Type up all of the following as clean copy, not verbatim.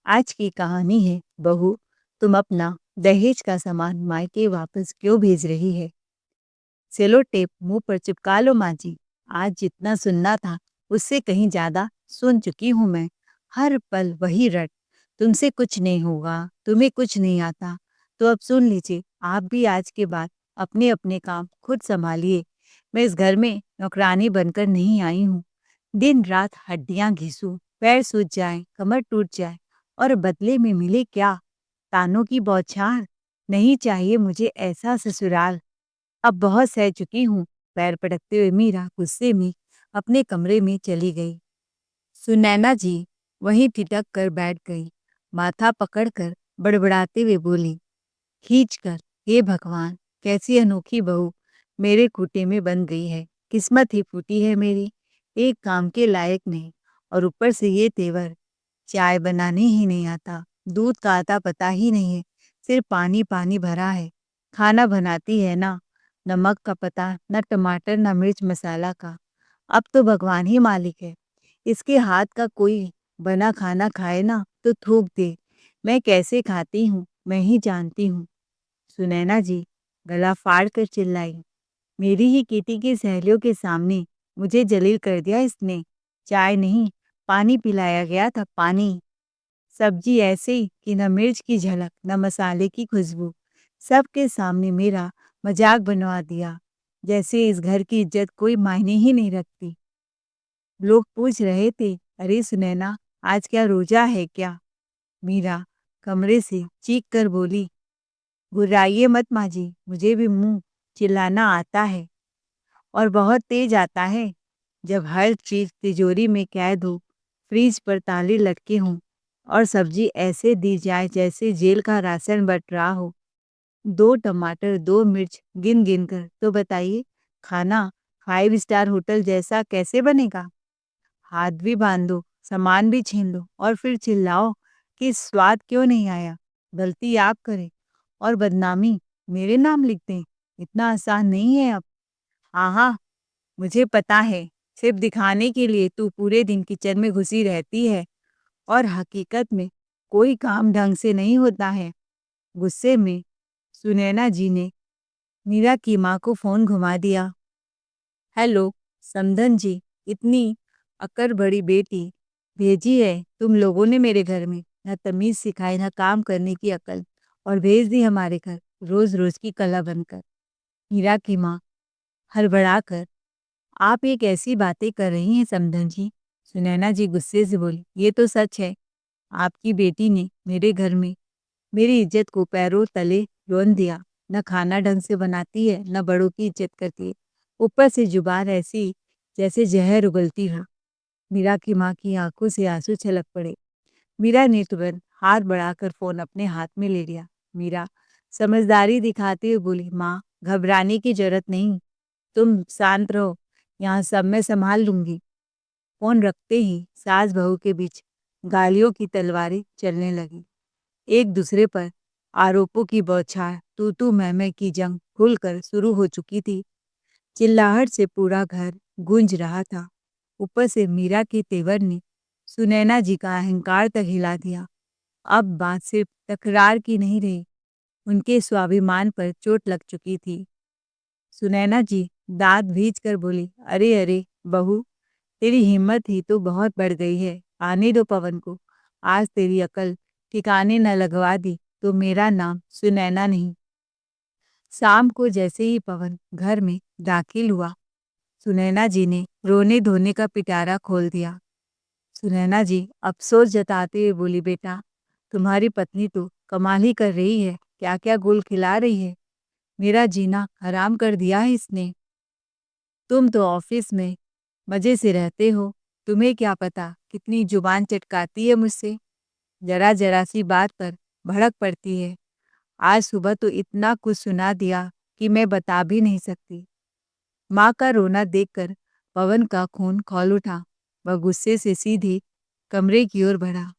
आज की कहानी है बहू, तुम अपना दहेज का सामान मायके वापस क्यों भेज रही है। सेलो टेप मुंह पर चिपका लो माँ जी। आज जितना सुनना था उससे कहीं ज्यादा सुन चुकी हूँ मैं। हर पल वही रट, तुमसे कुछ नहीं होगा, तुम्हें कुछ नहीं आता। तो अब सुन लीजिए, आप भी आज के बाद अपने अपने काम खुद संभालिए। मैं इस घर में नौकरानी बनकर नहीं आई हूँ। दिन रात हड्डियां घिसूं, पैर सूज जाए, कमर टूट जाए और बदले में मिले क्या? तानों की बौछार। नहीं चाहिए मुझे ऐसा ससुराल। अब बहुत सह चुकी हूँ। पैर पटकते हुए मीरा गुस्से में अपने कमरे में चली गई। सुनैना जी वहीं ठिठक कर बैठ गई। माथा पकड़कर बड़बड़ाते हुए बोली, खींच कर, हे भगवान, कैसी अनोखी बहू मेरे खूंटे में बन गई है। किस्मत ही फूटी है मेरी, एक काम के लायक नहीं, और ऊपर से ये तेवर। चाय बनाने ही नहीं आता, दूध का आता पता ही नहीं है, सिर्फ पानी पानी भरा है। खाना बनाती है ना, नमक का पता न, टमाटर न मिर्च मसाला का। अब तो भगवान ही मालिक है, इसके हाथ का कोई बना खाना खाए ना तो थूक दे। मैं कैसे खाती हूँ मैं ही जानती हूँ। सुनैना जी गला फाड़ कर चिल्लाई, मेरी ही किटी की सहेलियों के सामने मुझे जलील कर दिया इसने। चाय नहीं, पानी पिलाया गया था, पानी। सब्जी ऐसे कि न मिर्च की झलक न मसाले की खुशबू। सबके सामने मेरा मजाक बनवा दिया, जैसे इस घर की इज्जत कोई मायने ही नहीं रखती। लोग पूछ रहे थे, अरे सुनैना, आज क्या रोजा है क्या? मीरा कमरे से चीख कर बोली, घुराइए मत माँ जी, मुझे भी मुंह चिल्लाना आता है, और बहुत तेज आता है। जब हर चीज तिजोरी में कैद हो, फ्रिज पर ताले लटके हों, और सब्जी ऐसे दी जाए जैसे जेल का राशन बट रहा हो। 2 टमाटर 2 मिर्च गिन गिन कर, तो बताइए खाना 5 स्टार होटल जैसा कैसे बनेगा? हाथ भी बांध दो, सामान भी छीन लो और फिर चिल्लाओ कि स्वाद क्यों नहीं आया। गलती आप करें और बदनामी मेरे नाम लिख दें, इतना आसान नहीं है अब। हाँ हाँ, मुझे पता है, सिर्फ दिखाने के लिए तू पूरे दिन किचन में घुसी रहती है, और हकीकत में कोई काम ढंग से नहीं होता है। गुस्से में सुनैना जी ने मीरा की माँ को फोन घुमा दिया। हेलो समधन जी, इतनी अकड़ बड़ी बेटी भेजी है तुम लोगों ने मेरे घर में, न तमीज सिखाई न काम करने की अकल, और भेज दी हमारे घर रोज रोज की कला बनकर। मीरा की माँ हड़बड़ाकर, आप ये कैसी बातें कर रही हैं समधन जी? सुनैना जी गुस्से से बोली, ये तो सच है। आपकी बेटी ने मेरे घर में मेरी इज्जत को पैरों तले रोन दिया। न खाना ढंग से बनाती है, न बड़ों की इज्जत करती है, ऊपर से जुबान ऐसी जैसे जहर उगलती हो। मीरा की माँ की आंखों से आंसू छलक पड़े। मीरा ने तुरंत हाथ बढ़ाकर फोन अपने हाथ में ले लिया। मीरा समझदारी दिखाते हुए बोली, माँ घबराने की जरूरत नहीं, तुम शांत रहो, यहाँ सब मैं संभाल लूंगी। फोन रखते ही सास बहू के बीच गालियों की तलवारें चलने लगी। एक दूसरे पर आरोपों की बौछार, तू तू मैं की जंग खुलकर शुरू हो चुकी थी। चिल्लाहट से पूरा घर गूंज रहा था। ऊपर से मीरा के तेवर ने सुनैना जी का अहंकार तक हिला दिया। अब बात सिर्फ तकरार की नहीं रही, उनके स्वाभिमान पर चोट लग चुकी थी। सुनैना जी दांत भींच कर बोली, अरे अरे बहू, तेरी हिम्मत ही तो बहुत बढ़ गई है। आने दो पवन को, आज तेरी अकल ठिकाने न लगवा दी तो मेरा नाम सुनैना नहीं। शाम को जैसे ही पवन घर में दाखिल हुआ, सुनैना जी ने रोने धोने का पिटारा खोल दिया। सुनैना जी अफसोस जताते हुए बोली, बेटा तुम्हारी पत्नी तो कमाल ही कर रही है, क्या क्या गुल खिला रही है, मेरा जीना हराम कर दिया है इसने। तुम तो ऑफिस में मजे से रहते हो, तुम्हें क्या पता कितनी जुबान चटकाती है मुझसे, जरा जरा सी बात पर भड़क पड़ती है। आज सुबह तो इतना कुछ सुना दिया कि मैं बता भी नहीं सकती। माँ का रोना देखकर पवन का खून खौल उठा। वह गुस्से से सीधे कमरे की ओर बढ़ा।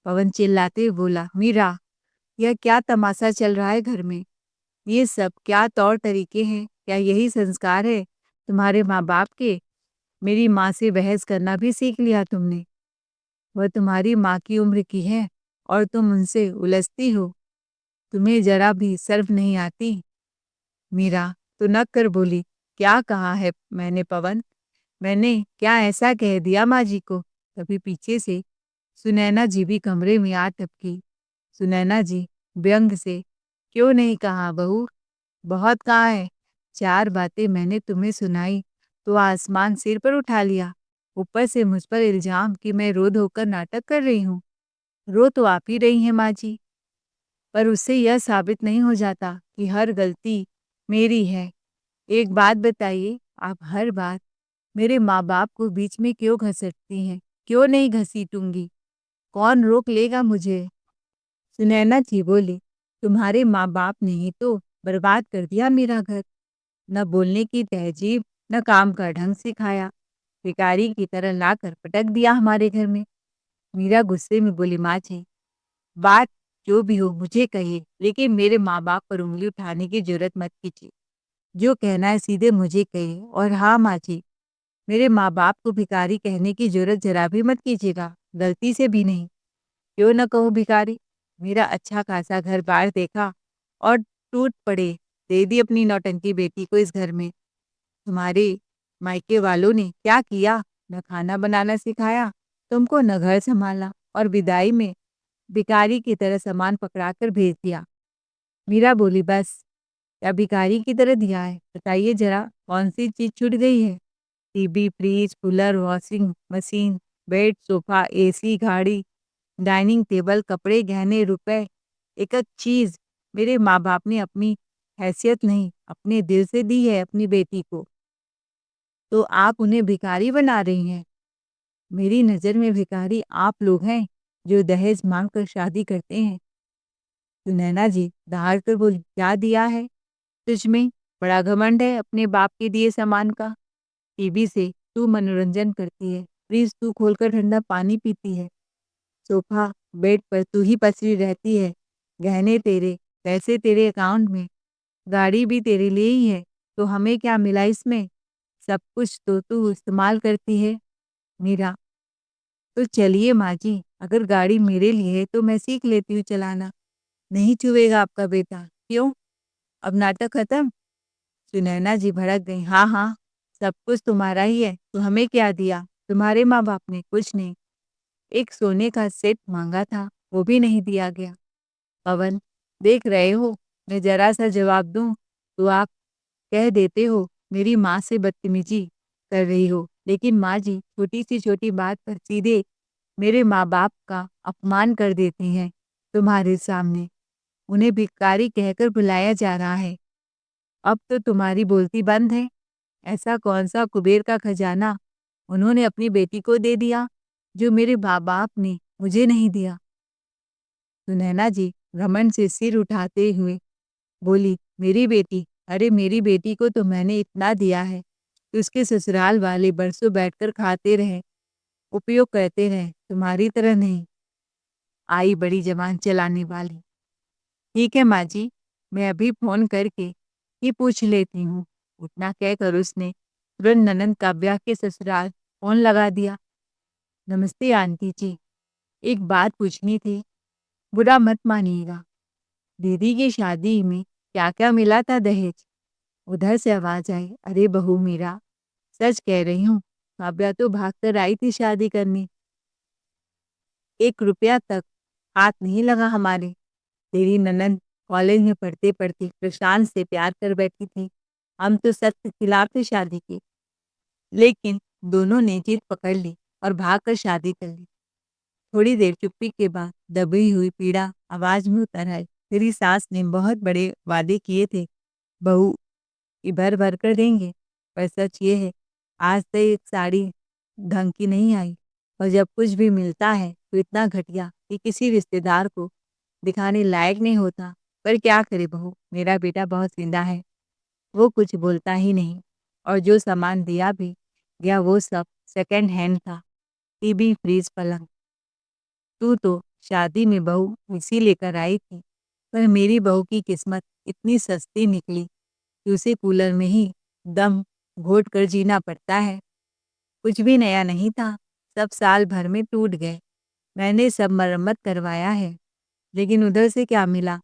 पवन चिल्लाते हुए बोला, मीरा, यह क्या तमाशा चल रहा है घर में? ये सब क्या तौर तरीके हैं? क्या यही संस्कार है तुम्हारे माँ बाप के? मेरी माँ से बहस करना भी सीख लिया तुमने? वह तुम्हारी माँ की उम्र की है, और तुम उनसे उलझती हो। तुम्हें जरा भी शर्म नहीं आती? मीरा तुनक कर बोली, क्या कहा है मैंने पवन? मैंने क्या ऐसा कह दिया माँ जी को? तभी पीछे से सुनैना जी भी कमरे में आ टपकी। सुनैना जी व्यंग से, क्यों नहीं कहा बहू? बहुत कहा है। 4 बातें मैंने तुम्हें सुनाई तो आसमान सिर पर उठा लिया। ऊपर से मुझ पर इल्जाम कि मैं रो धोकर नाटक कर रही हूँ। रो तो आप ही रही हैं माँ जी, पर उससे यह साबित नहीं हो जाता कि हर गलती मेरी है। एक बात बताइए, आप हर बात मेरे माँ-बाप को बीच में क्यों घसीटती हैं? क्यों नहीं घसीटूँगी? कौन रोक लेगा मुझे? सुनैना जी बोली, तुम्हारे माँ-बाप ने ही तो बर्बाद कर दिया मेरा घर। न बोलने की तहजीब, न काम का ढंग सिखाया। भिखारी की तरह लाकर पटक दिया हमारे घर में। मीरा गुस्से में बोली, माँ जी, बात जो भी हो मुझे कहिए, लेकिन मेरे माँ-बाप पर उँगली उठाने की जुर्रत मत कीजिए। जो कहना है सीधे मुझे कहिए। और हाँ माँ जी, मेरे माँ-बाप को भिखारी कहने की जुर्रत ज़रा भी मत कीजिएगा, गलती से भी नहीं। क्यों न कहूँ भिखारी? मेरा अच्छा खासा घर-बार देखा और टूट पड़े, दे दी अपनी नौटंकी बेटी को इस घर में। तुम्हारे मायके वालों ने क्या किया? न खाना बनाना सिखाया तुमको, न घर सँभाला, और विदाई में भिखारी की तरह सामान पकड़ा कर भेज दिया। मीरा बोली, बस क्या भिखारी की तरह दिया है? बताइए ज़रा कौन सी चीज़ छूट गई है? TV, fridge, cooler, washing machine, bed, sofa, AC, गाड़ी, डाइनिंग टेबल, कपड़े, गहने, रुपए, एक-एक चीज़ मेरे माँ-बाप ने अपनी हैसियत नहीं, अपने दिल से दी है अपनी बेटी को। तो आप उन्हें भिखारी बना रही हैं। मेरी नज़र में भिखारी आप लोग हैं, जो दहेज माँगकर शादी करते हैं। सुनैना जी दहाड़ कर बोली, क्या दिया है तुझ में? बड़ा घमंड है अपने बाप के दिए सामान का। टीवी से तू मनोरंजन करती है, फ्रिज तू खोलकर ठंडा पानी पीती है, सोफा, बेड पर तू ही पसरी रहती है, गहने तेरे, पैसे तेरे अकाउंट में, गाड़ी भी तेरे लिए ही है, तो हमें क्या मिला इसमें? सब कुछ तो तू इस्तेमाल करती है। मीरा, तो चलिए माँ जी, अगर गाड़ी मेरे लिए है तो मैं सीख लेती हूँ चलाना। नहीं छुएगा आपका बेटा। क्यों? अब नाटक खत्म? सुनैना जी भड़क गईं। हाँ, हाँ, सब कुछ तुम्हारा ही है, तो हमें क्या दिया? तुम्हारे माँ-बाप ने कुछ नहीं। एक सोने का सेट माँगा था, वो भी नहीं दिया गया। पवन, देख रहे हो, मैं ज़रा-सा जवाब दूँ, तो आप कह देते हो मेरी माँ से बदतमीज़ी कर रही हो। लेकिन माँ जी, छोटी सी छोटी बात पर सीधे मेरे माँ-बाप का अपमान कर देती हैं तुम्हारे सामने। उन्हें भिखारी कहकर बुलाया जा रहा है। अब तो तुम्हारी बोलती बंद है। ऐसा कौन-सा कुबेर का खजाना उन्होंने अपनी बेटी को दे दिया, जो मेरे माँ-बाप ने मुझे नहीं दिया? सुनैना जी घमंड से सिर उठाते हुए बोली, मेरी बेटी, अरे मेरी बेटी को तो मैंने इतना दिया है कि उसके ससुराल वाले बरसों बैठकर खाते रहे, उपयोग करते रहे, तुम्हारी तरह नहीं, आई बड़ी ज़बान चलाने वाली। ठीक है माँ जी, मैं अभी फ़ोन करके ही पूछ लेती हूँ। उतना कहकर उसने तुरंत ननंद काव्या के ससुराल फ़ोन लगा दिया। नमस्ते आंटी जी, एक बात पूछनी थी, बुरा मत मानिएगा। दीदी की शादी में क्या-क्या मिला था दहेज? उधर से आवाज़ आई, अरे बहू मीरा, सच कह रही हूँ, काव्या तो भागकर आई थी शादी करने। 1 रुपया तक हाथ नहीं लगा हमारे। तेरी ननंद कॉलेज में पढ़ते-पढ़ते प्रशांत से प्यार कर बैठी थी। हम तो सख्त के खिलाफ थे शादी के, लेकिन दोनों ने जिद पकड़ ली और भागकर शादी कर ली। थोड़ी देर चुप्पी के बाद दबी हुई पीड़ा आवाज़ में उतर आई। तेरी सास ने बहुत बड़े वादे किए थे, बहू कि भर-भर कर देंगे, पर सच ये है, आज तक एक साड़ी ढंग की नहीं आई, और जब कुछ भी मिलता है तो इतना घटिया कि किसी रिश्तेदार को दिखाने लायक नहीं होता। पर क्या करे बहू, मेरा बेटा बहुत ज़िंदा है, वो कुछ बोलता ही नहीं, और जो सामान दिया भी गया वो सब सेकंड हैंड था, टीवी, फ्रिज, पलंग। तू तो शादी में बहू इसी लेकर आई थी, पर मेरी बहू की किस्मत इतनी सस्ती निकली कि उसे कूलर में ही दम घोट कर जीना पड़ता है। कुछ भी नया नहीं था, सब साल भर में टूट गए। मैंने सब मरम्मत करवाया है, लेकिन उधर से क्या मिला?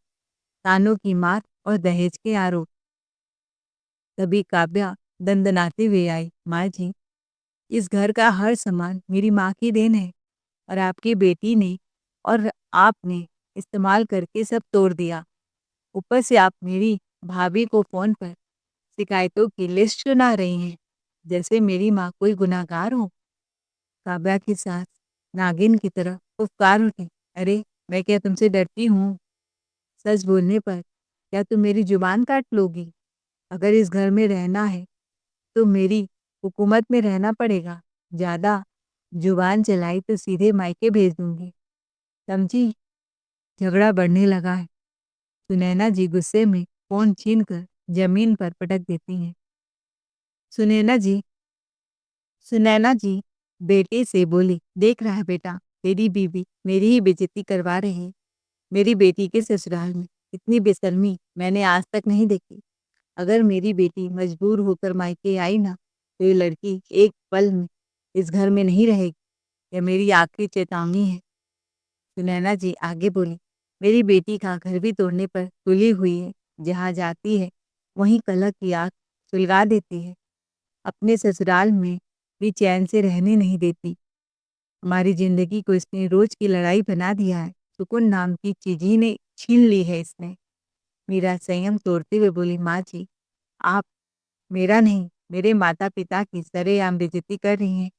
तानों की मार और दहेज के आरोप। तभी काव्या दंदनाते हुए आई। माँ जी, इस घर का हर सामान मेरी माँ की देन है और आपकी बेटी ने और आपने इस्तेमाल करके सब तोड़ दिया। ऊपर से आप मेरी भाभी को फ़ोन पर शिकायतों की लिस्ट सुना रही हैं, जैसे मेरी माँ कोई गुनहगार हो। काव्या की सास नागिन की तरह पुकार उठी। अरे, मैं क्या तुमसे डरती हूँ? सच बोलने पर क्या तुम मेरी जुबान काट लोगी? अगर इस घर में रहना है तो मेरी हुकूमत में रहना पड़ेगा। ज़्यादा जुबान चलाई तो सीधे मायके भेज दूंगी। समझी? झगड़ा बढ़ने लगा है। सुनैना जी गुस्से में फ़ोन छीनकर ज़मीन पर पटक देती हैं। सुनैना जी सुनैना जी बेटे से बोली, देख रहा है बेटा, तेरी बीवी मेरी ही बेइज्जती करवा रही है। मेरी बेटी के ससुराल में इतनी बेशर्मी मैंने आज तक नहीं देखी। अगर मेरी बेटी मजबूर होकर मायके आई ना, तो ये लड़की एक पल में इस घर में नहीं रहेगी। यह मेरी आखिरी चेतावनी है। सुनैना जी आगे बोली, मेरी बेटी का घर भी तोड़ने पर तुली हुई है। जहाँ जाती है वहीं कलह की आग सुलगा देती है। अपने ससुराल में भी चैन से रहने नहीं देती। हमारी जिंदगी को इसने रोज की लड़ाई बना दिया है। सुकून नाम की चीज ही ने छीन ली है इसने। मीरा संयम तोड़ते हुए बोली, माँ जी, आप मेरा नहीं, मेरे माता पिता की सरेआम बेइज्जती कर रही हैं,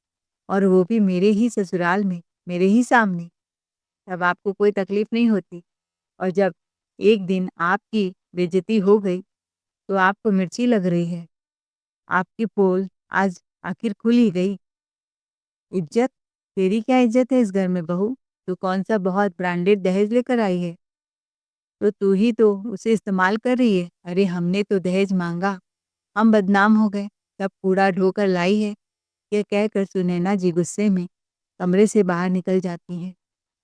और वो भी मेरे ही ससुराल में, मेरे ही सामने। तब आपको कोई तकलीफ नहीं होती, और जब एक दिन आपकी बेइज्जती हो गई तो आपको मिर्ची लग रही है। आपकी पोल आज आखिर खुल ही गई। इज्जत? तेरी क्या इज्जत है इस घर में बहू? तू कौन सा बहुत ब्रांडेड दहेज लेकर आई है? तो तू ही तो उसे इस्तेमाल कर रही है। अरे, हमने तो दहेज मांगा, हम बदनाम हो गए, तब कूड़ा ढोकर लाई है। यह कहकर सुनैना जी गुस्से में कमरे से बाहर निकल जाती हैं।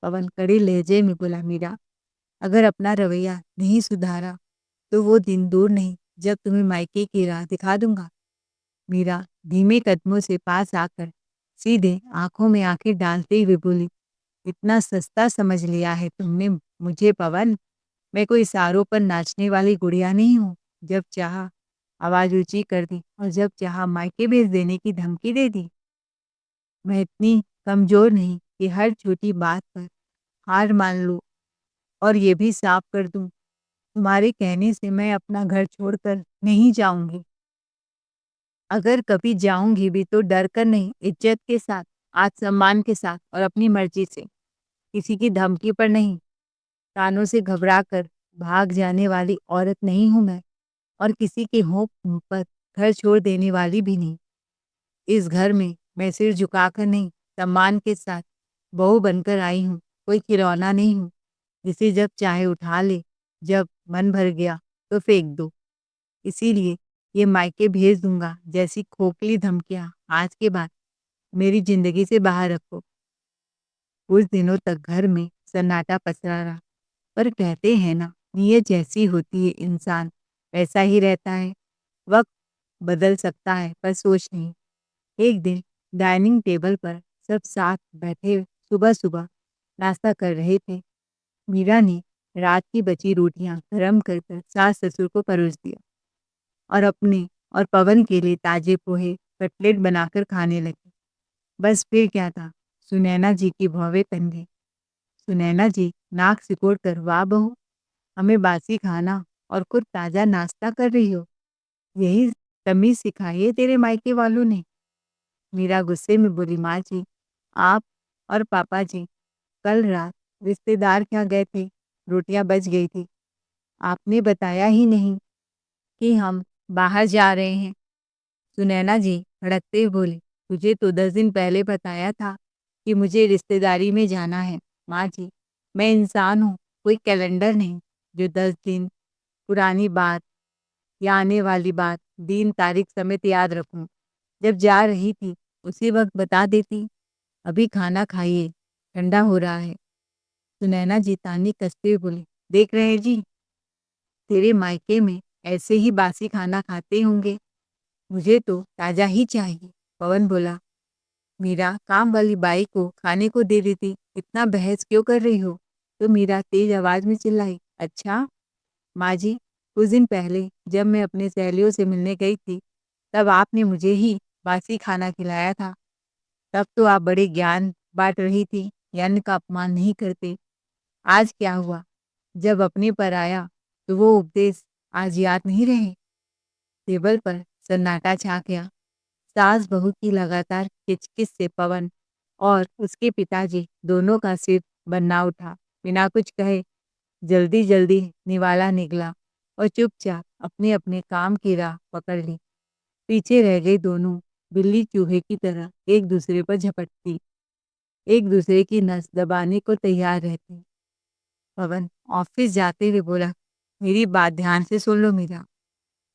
पवन कड़े लहजे में बोला, मीरा, अगर अपना रवैया नहीं सुधारा तो वो दिन दूर नहीं जब तुम्हें मायके की राह दिखा दूंगा। मीरा धीमे कदमों से पास आकर सीधे आंखों में आंखें डालते हुए बोली, इतना सस्ता समझ लिया है तुमने मुझे पवन? मैं कोई इशारों पर नाचने वाली गुड़िया नहीं हूँ। जब चाहा आवाज ऊंची कर दी और जब चाहा मायके भेज देने की धमकी दे दी। मैं इतनी कमजोर नहीं कि हर छोटी बात पर हार मान लूं, और ये भी साफ कर दूं, तुम्हारे कहने से मैं अपना घर छोड़कर नहीं जाऊंगी। अगर कभी जाऊंगी भी तो डर कर नहीं, इज्जत के साथ, आत्मसम्मान के साथ और अपनी मर्जी से। किसी की धमकी पर नहीं। तानों से घबराकर भाग जाने वाली औरत नहीं हूं मैं, और किसी के होंठ पर घर छोड़ देने वाली भी नहीं। इस घर में मैं सिर झुकाकर नहीं, सम्मान के साथ बहू बनकर आई हूँ। कोई खिलौना नहीं हूँ जिसे जब चाहे उठा ले, जब मन भर गया तो फेंक दो। इसीलिए ये मायके भेज दूंगा जैसी खोखली धमकियां आज के बाद मेरी जिंदगी से बाहर रखो। कुछ दिनों तक घर में सन्नाटा पसरा रहा, पर कहते हैं ना, नीयत जैसी होती है इंसान वैसा ही रहता है। वक्त बदल सकता है पर सोच नहीं। एक दिन डाइनिंग टेबल पर सब साथ बैठे सुबह-सुबह नाश्ता कर रहे थे। मीरा ने रात की बची रोटियां गरम कर कर सास-ससुर को परोस दिया, और अपने और पवन के लिए ताजे पोहे, कटलेट बनाकर खाने लगी। बस फिर क्या था, सुनैना जी की भौवें तन गईं। सुनैना जी नाक सिकोड़ कर, वाह बहू, हमें बासी खाना और खुद ताज़ा नाश्ता कर रही हो। यही तमीज़ सिखाई है तेरे मायके वालों ने। मीरा गुस्से में बोली, माँ जी, आप और पापा जी कल रात रिश्तेदार के यहाँ गए थे, रोटियां बच गई थी। आपने बताया ही नहीं कि हम बाहर जा रहे हैं। सुनैना जी भड़कते हुए बोली, तुझे तो 10 दिन पहले बताया था कि मुझे रिश्तेदारी में जाना है। माँ जी, मैं इंसान हूँ, कोई कैलेंडर नहीं जो 10 दिन पुरानी बात या आने वाली बात दिन तारीख समेत याद रखूं। जब जा रही थी उसी वक्त बता देती। अभी खाना खाइए, ठंडा हो रहा है। सुनैना जी ताने कसते हुए बोली, देख रहे हैं जी, तेरे मायके में ऐसे ही बासी खाना खाते होंगे। मुझे तो ताज़ा ही चाहिए। पवन बोला, मीरा काम वाली बाई को खाने को दे देती, इतना बहस क्यों कर रही हो? तो मीरा तेज आवाज में चिल्लाई, अच्छा माँ जी, कुछ दिन पहले जब मैं अपने सहेलियों से मिलने गई थी, तब आपने मुझे ही बासी खाना खिलाया था। तब तो आप बड़े ज्ञान बाँट रही थी, अन्न का अपमान नहीं करते। आज क्या हुआ? जब अपने पर आया, तो वो उपदेश आज याद नहीं रहे। टेबल पर सन्नाटा छा गया। सास बहू की लगातार किचकिच से पवन और उसके पिताजी दोनों का सिर बन्ना उठा। बिना कुछ कहे जल्दी जल्दी निवाला निकला और चुपचाप अपने अपने काम की राह पकड़ ली। पीछे रह गई दोनों बिल्ली चूहे की तरह एक दूसरे पर झपटती, एक दूसरे की नस दबाने को तैयार रहती। पवन ऑफिस जाते हुए बोला, मेरी बात ध्यान से सुन लो मीरा।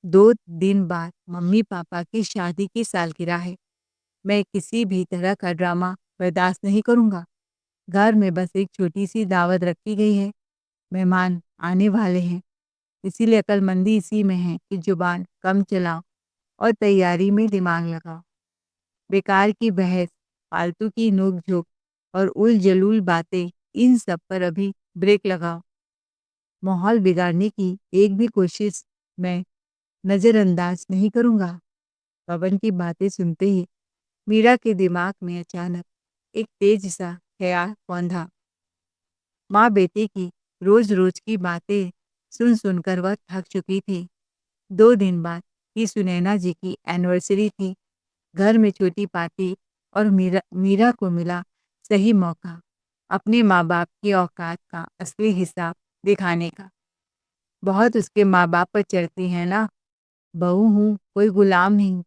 2 दिन बाद मम्मी पापा की शादी की सालगिरह है। मैं किसी भी तरह का ड्रामा बर्दाश्त नहीं करूंगा। घर में बस एक छोटी सी दावत रखी गई है। मेहमान आने वाले हैं, इसीलिए अक्लमंदी इसी में है कि जुबान कम चलाओ और तैयारी में दिमाग लगाओ। बेकार की बहस, फालतू की नोक-झोंक और उल-जलूल बातें, इन सब पर अभी ब्रेक लगाओ। माहौल बिगाड़ने की एक भी कोशिश मैं नज़रअंदाज नहीं करूँगा। पवन की बातें सुनते ही मीरा के दिमाग में अचानक एक तेज सा ख्याल कौंधा। माँ बेटे की रोज-रोज की बातें सुन-सुनकर वह थक चुकी थी। 2 दिन बाद ही सुनैना जी की एनिवर्सरी थी। घर में छोटी पार्टी और मीरा मीरा को मिला सही मौका अपने माँ-बाप की औकात का असली हिसाब दिखाने का। बहुत उसके माँ-बाप पर चढ़ती है ना, बहू हूँ, कोई गुलाम नहीं।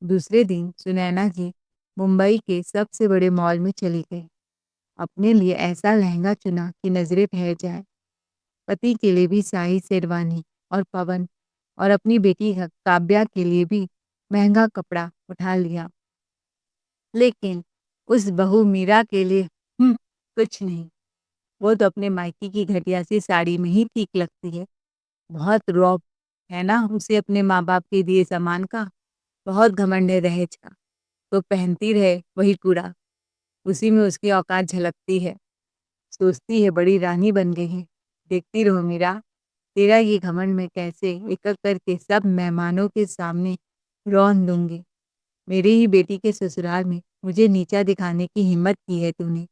दूसरे दिन सुनैना जी मुंबई के सबसे बड़े मॉल में चली गई। अपने लिए ऐसा लहंगा चुना कि नजरें ठहर जाए। पति के लिए भी शाही शेरवानी और पवन और अपनी बेटी काव्या के लिए भी महंगा कपड़ा उठा लिया। लेकिन उस बहू मीरा के लिए कुछ नहीं। वो तो अपने मायके की घटिया सी साड़ी में ही ठीक लगती है। बहुत रौब है ना उसे अपने माँ-बाप के दिए सामान का। बहुत घमंड है दहेज का। तो पहनती रहे वही कूड़ा, उसी में उसकी औकात झलकती है। सोचती है बड़ी रानी बन गई है। देखती रहो मीरा, तेरा ये घमंड मैं कैसे एक-एक करके सब मेहमानों के सामने रौंद दूँगी। मेरी ही बेटी के ससुराल में मुझे नीचा दिखाने की हिम्मत की है तूने।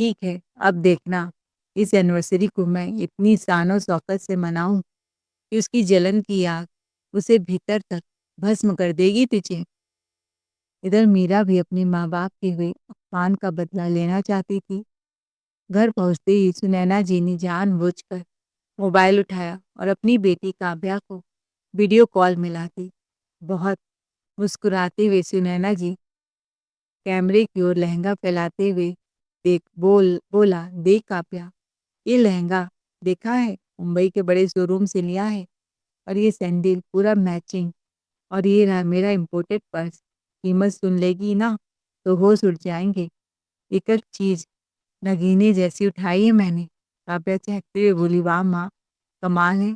ठीक है, अब देखना, इस एनिवर्सरी को मैं इतनी शान-ओ-शौकत से मनाऊँ कि उसकी जलन की आग उसे भीतर तक भस्म कर देगी तुझे। इधर मीरा भी अपने माँ-बाप के हुए अपमान का बदला लेना चाहती थी। घर पहुँचते ही सुनैना जी ने जानबूझकर मोबाइल उठाया और अपनी बेटी काव्या को वीडियो कॉल मिला दी। बहुत मुस्कुराते हुए सुनैना जी कैमरे की ओर लहंगा फैलाते हुए बोला, देख काव्या, ये लहंगा देखा है, मुंबई के बड़े शोरूम से लिया है। और ये सैंडल पूरा मैचिंग, और ये रहा मेरा इम्पोर्टेड पर्स। कीमत सुन लेगी ना तो होश उड़ जाएंगे। एक एक चीज नगीने जैसी उठाई है मैंने। काव्या चहकते हुए बोली, वाह माँ, कमाल है,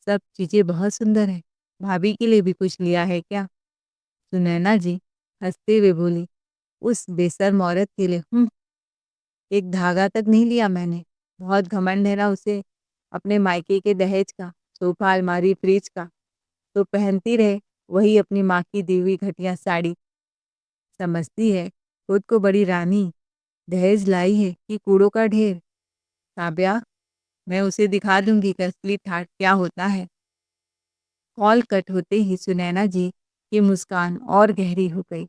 सब चीजें बहुत सुंदर है। भाभी के लिए भी कुछ लिया है क्या? सुनैना जी हंसते हुए बोली, उस बेशर्म औरत के लिए एक धागा तक नहीं लिया मैंने। बहुत घमंड है ना उसे अपने मायके के दहेज का, सोफा, अलमारी, फ्रिज का। तो पहनती रहे वही अपनी माँ की दी हुई घटिया साड़ी। समझती है खुद को बड़ी रानी, दहेज लाई है कि कूड़ों का ढेर। काव्या, मैं उसे दिखा दूंगी कि असली ठाठ क्या होता है। कॉल कट होते ही सुनैना जी की मुस्कान और गहरी हो गई।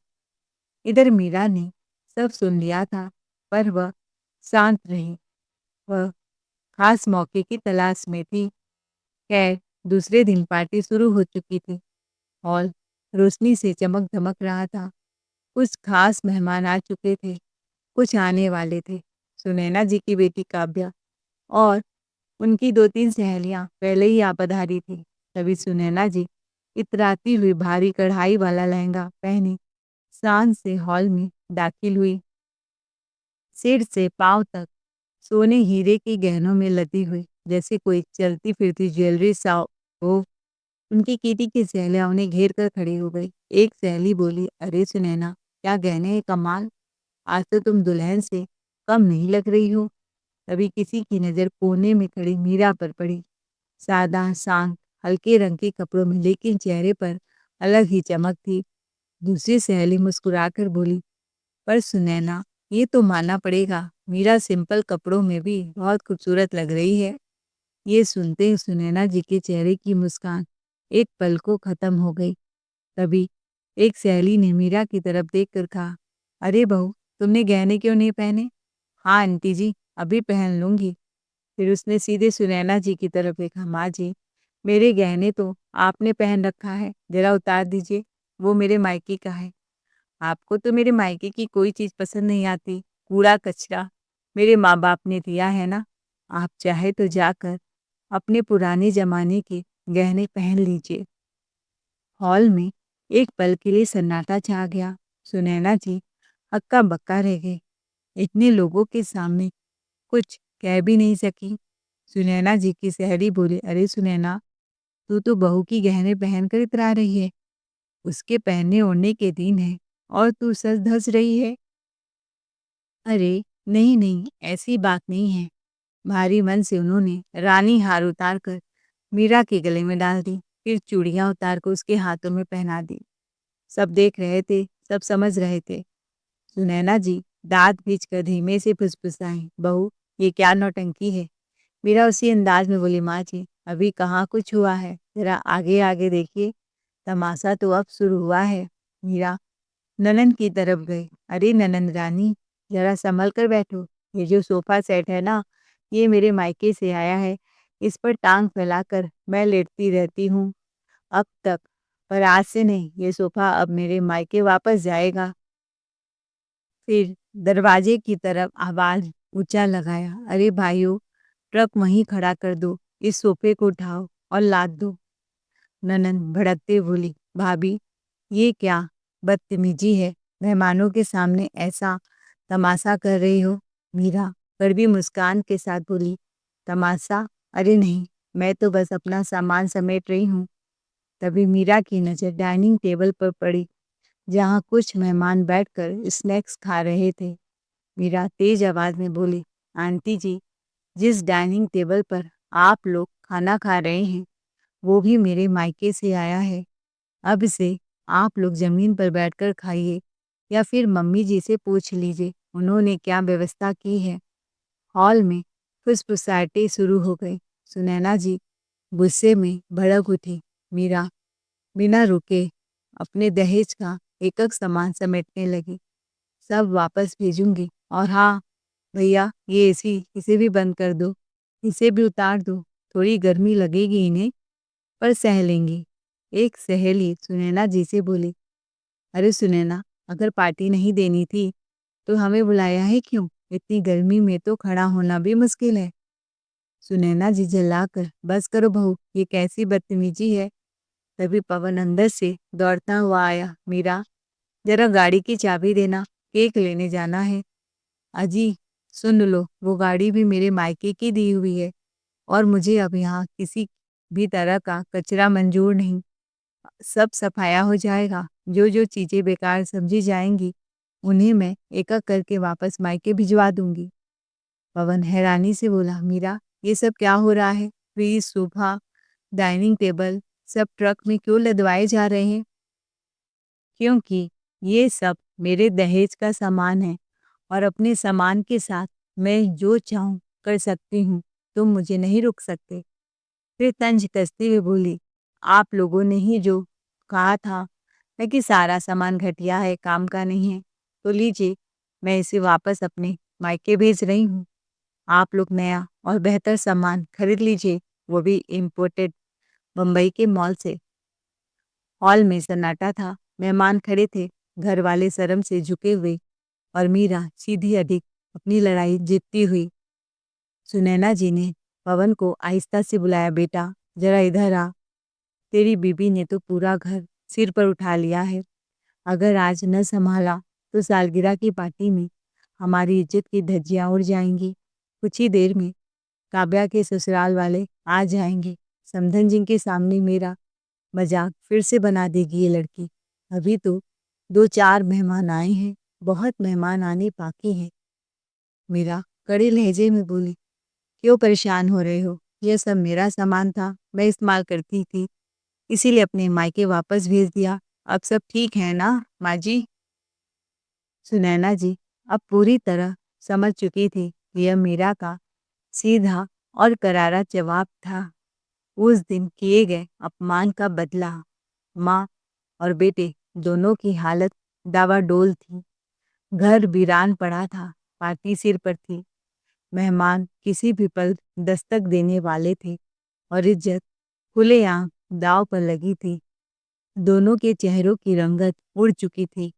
इधर मीरा ने सब सुन लिया था, पर वह शांत रही। वह खास मौके की तलाश में थी। खैर, दूसरे दिन पार्टी शुरू हो चुकी थी। हॉल रोशनी से चमक-धमक रहा था। कुछ खास मेहमान आ चुके थे, कुछ आने वाले थे। सुनैना जी की बेटी काव्या और उनकी 2-3 सहेलियाँ पहले ही आ पधारी थीं। तभी सुनैना जी इतराती हुई भारी कढ़ाई वाला लहंगा पहनी शान से हॉल में दाखिल हुई। सिर से पाँव तक सोने हीरे के गहनों में लदी हुई, जैसे कोई चलती-फिरती ज्वेलरी सा हो। उनकी किटी की सहेलियाँ उन्हें घेर कर खड़ी हो गई। एक सहेली बोली, अरे सुनैना, क्या गहने हैं कमाल! आज तो तुम दुल्हन से कम नहीं लग रही हो। तभी किसी की नज़र कोने में खड़ी मीरा पर पड़ी। सादा, शांत, हल्के रंग के कपड़ों में, लेकिन चेहरे पर अलग ही चमक थी। दूसरी सहेली मुस्कुराकर बोली, पर सुनैना, ये तो मानना पड़ेगा, मीरा सिंपल कपड़ों में भी बहुत खूबसूरत लग रही है। ये सुनते ही सुनैना जी के चेहरे की मुस्कान एक पल को खत्म हो गई। तभी एक सहेली ने मीरा की तरफ देखकर कहा, अरे बहू, तुमने गहने क्यों नहीं पहने? हाँ आंटी जी, अभी पहन लूंगी। फिर उसने सीधे सुनैना जी की तरफ देखा, माँ जी, मेरे गहने तो आपने पहन रखा है, जरा उतार दीजिए, वो मेरे मायके का है। आपको तो मेरे मायके की कोई चीज़ पसंद नहीं आती, कूड़ा कचरा मेरे माँ बाप ने दिया है ना। आप चाहे तो जाकर अपने पुराने जमाने के गहने पहन लीजिए। हॉल में एक पल के लिए सन्नाटा छा गया। सुनैना जी हक्का बक्का रह गई। इतने लोगों के सामने कुछ कह भी नहीं सकी। सुनैना जी की सहेली बोली, अरे सुनैना, तू तो बहू की गहने पहन कर इतरा रही है। उसके पहनने ओढ़ने के दिन है और तू सज धज रही है। अरे नहीं नहीं, ऐसी बात नहीं है। भारी मन से उन्होंने रानी हार उतार कर मीरा के गले में डाल दी, फिर चूड़ियां उतार कर उसके हाथों में पहना दी। सब देख रहे थे, सब समझ रहे थे। सुनैना जी दांत भींचकर धीमे से फुसफुसाई, बहू, ये क्या नौटंकी है? मीरा उसी अंदाज में बोली, माँ जी, अभी कहाँ कुछ हुआ है, जरा आगे आगे देखिए, तमाशा तो अब शुरू हुआ है। मीरा ननंद की तरफ गई, अरे ननंद रानी, जरा संभल कर बैठो। ये जो सोफा सेट है ना, ये मेरे मायके से आया है। इस पर टांग फैलाकर मैं लेटती रहती हूँ अब तक, पर आज से नहीं, ये सोफा अब मेरे मायके वापस जाएगा। फिर दरवाजे की तरफ आवाज ऊंचा लगाया, अरे भाइयों, ट्रक वहीं खड़ा कर दो, इस सोफे को उठाओ और लाद दो। ननंद भड़कते बोली, भाभी, ये क्या बदतमीजी है, मेहमानों के सामने ऐसा तमाशा कर रही हो। मीरा कड़वी मुस्कान के साथ बोली, तमाशा? अरे नहीं, मैं तो बस अपना सामान समेट रही हूँ। तभी मीरा की नज़र डाइनिंग टेबल पर पड़ी, जहाँ कुछ मेहमान बैठकर स्नैक्स खा रहे थे। मीरा तेज आवाज में बोली, आंटी जी, जिस डाइनिंग टेबल पर आप लोग खाना खा रहे हैं, वो भी मेरे मायके से आया है। अब से आप लोग ज़मीन पर बैठकर खाइए या फिर मम्मी जी से पूछ लीजिए, उन्होंने क्या व्यवस्था की है। हॉल में फुसफुसाहटें शुरू हो गई। सुनैना जी गुस्से में भड़क उठी। मीरा बिना रुके अपने दहेज का एक-एक सामान समेटने लगी। सब वापस भेजूंगी, और हाँ भैया, ये एसी इसे भी बंद कर दो, इसे भी उतार दो, थोड़ी गर्मी लगेगी इन्हें, पर सह लेंगी। एक सहेली सुनैना जी से बोली, अरे सुनैना, अगर पार्टी नहीं देनी थी तो हमें बुलाया है क्यों? इतनी गर्मी में तो खड़ा होना भी मुश्किल है। सुनैना जी चिल्लाकर, बस करो बहू, ये कैसी बदतमीजी है। तभी पवन अंदर से दौड़ता हुआ आया, मीरा, जरा गाड़ी की चाबी देना, केक लेने जाना है। अजी सुन लो, वो गाड़ी भी मेरे मायके की दी हुई है और मुझे अब यहाँ किसी भी तरह का कचरा मंजूर नहीं। सब सफाया हो जाएगा। जो जो चीज़ें बेकार समझी जाएंगी, उन्हें मैं एक-एक करके वापस मायके भिजवा दूंगी। पवन हैरानी से बोला, मीरा, ये सब क्या हो रहा है? फ्रिज, सोफा, डाइनिंग टेबल सब ट्रक में क्यों लदवाए जा रहे हैं? क्योंकि ये सब मेरे दहेज का सामान है और अपने सामान के साथ मैं जो चाहूँ कर सकती हूँ, तुम मुझे नहीं रोक सकते। फिर तंज कसते हुए बोली, आप लोगों ने ही जो कहा था ना कि सारा सामान घटिया है, काम का नहीं है, तो लीजिए, मैं इसे वापस अपने मायके भेज रही हूँ। आप लोग नया और बेहतर सामान खरीद लीजिए, वो भी इम्पोर्टेड बम्बई के मॉल से। हॉल में सन्नाटा था, मेहमान खड़े थे, घर वाले शर्म से झुके हुए, और मीरा सीधी अधिक अपनी लड़ाई जीतती हुई। सुनैना जी ने पवन को आहिस्ता से बुलाया, बेटा जरा इधर आ, तेरी बीबी ने तो पूरा घर सिर पर उठा लिया है। अगर आज न संभाला तो सालगिरह की पार्टी में हमारी इज्जत की धज्जियां उड़ जाएंगी। कुछ ही देर में काव्या के ससुराल वाले आ जाएंगे। समधन जी के सामने मेरा मजाक फिर से बना देगी ये लड़की। अभी तो 2-4 मेहमान आए हैं, बहुत मेहमान आने बाकी हैं। मीरा कड़े लहजे में बोली, क्यों परेशान हो रहे हो? यह सब मेरा सामान था, मैं इस्तेमाल करती थी, इसीलिए अपने मायके वापस भेज दिया। अब सब ठीक है ना माँ जी? सुनैना जी अब पूरी तरह समझ चुकी थी कि यह मीरा का सीधा और करारा जवाब था। उस दिन किए गए अपमान का बदला। माँ और बेटे दोनों की हालत डावाडोल थी। घर वीरान पड़ा था, पार्टी सिर पर थी, मेहमान किसी भी पल दस्तक देने वाले थे और इज्जत खुलेआम दांव पर लगी थी। दोनों के चेहरों की रंगत उड़ चुकी थी।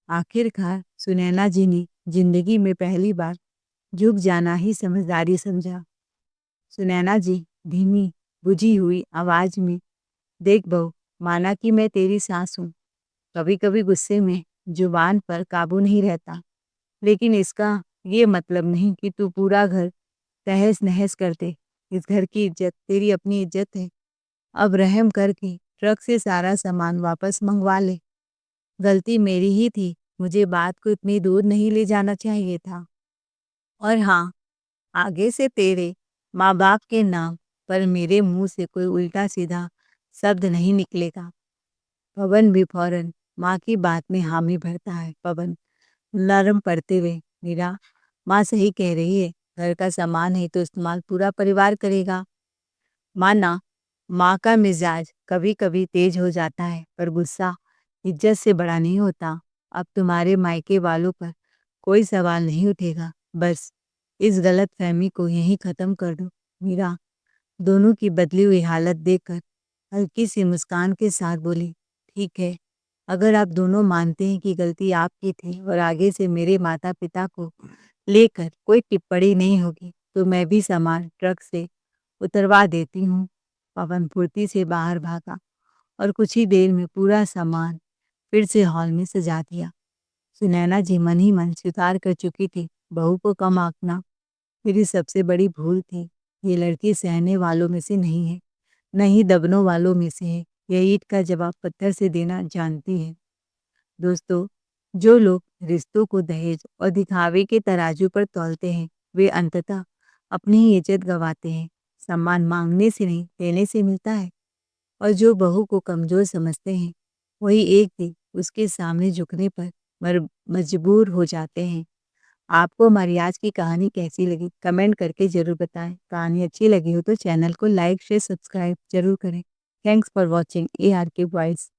आखिरकार सुनैना जी ने जिंदगी में पहली बार झुक जाना ही समझदारी समझा। सुनैना जी धीमी बुझी हुई आवाज में, देख बहू, माना कि मैं तेरी सास हूँ, कभी कभी गुस्से में जुबान पर काबू नहीं रहता, लेकिन इसका ये मतलब नहीं कि तू पूरा घर तहस नहस कर दे। इस घर की इज्जत तेरी अपनी इज्जत है। अब रहम करके ट्रक से सारा सामान वापस मंगवा ले। गलती मेरी ही थी, मुझे बात को इतनी दूर नहीं ले जाना चाहिए था। और हाँ, आगे से तेरे माँ बाप के नाम पर मेरे मुंह से कोई उल्टा सीधा शब्द नहीं निकलेगा। पवन भी फौरन माँ की बात में हामी भरता है। पवन नरम पड़ते हुए, मीरा, माँ सही कह रही है, घर का सामान है तो इस्तेमाल पूरा परिवार करेगा। माना, माँ का मिजाज कभी कभी तेज हो जाता है, पर गुस्सा इज्जत से बड़ा नहीं होता। अब तुम्हारे मायके वालों पर कोई सवाल नहीं उठेगा। बस इस गलत फहमी को यहीं खत्म कर दो। मीरा दोनों की बदली हुई हालत देखकर हल्की सी मुस्कान के साथ बोली, ठीक है, अगर आप दोनों मानते हैं कि गलती आपकी थी और आगे से मेरे माता पिता को लेकर कोई टिप्पणी नहीं होगी, तो मैं भी सामान ट्रक से उतरवा देती हूँ। पवन फुर्ती से बाहर भागा और कुछ ही देर में पूरा सामान फिर से हॉल में सजा दिया। सुनैना जी मन ही मन स्वीकार कर चुकी थी, बहू को कम आंकना मेरी सबसे बड़ी भूल थी। ये लड़की सहने वालों में से नहीं है, न ही दबनों वालों में से है। यह ईंट का जवाब पत्थर से देना जानती है। दोस्तों, जो लोग रिश्तों को दहेज और दिखावे के तराजू पर तौलते हैं, वे अंततः अपनी ही इज्जत गंवाते हैं। सम्मान मांगने से नहीं, देने से मिलता है। और जो बहू को कमजोर समझते हैं, वही एक दिन उसके सामने झुकने पर मजबूर हो जाते हैं। आपको हमारी आज की कहानी कैसी लगी? कमेंट करके ज़रूर बताएं। कहानी अच्छी लगी हो तो चैनल को लाइक, शेयर, सब्सक्राइब जरूर करें। Thanks for watching ARK voice.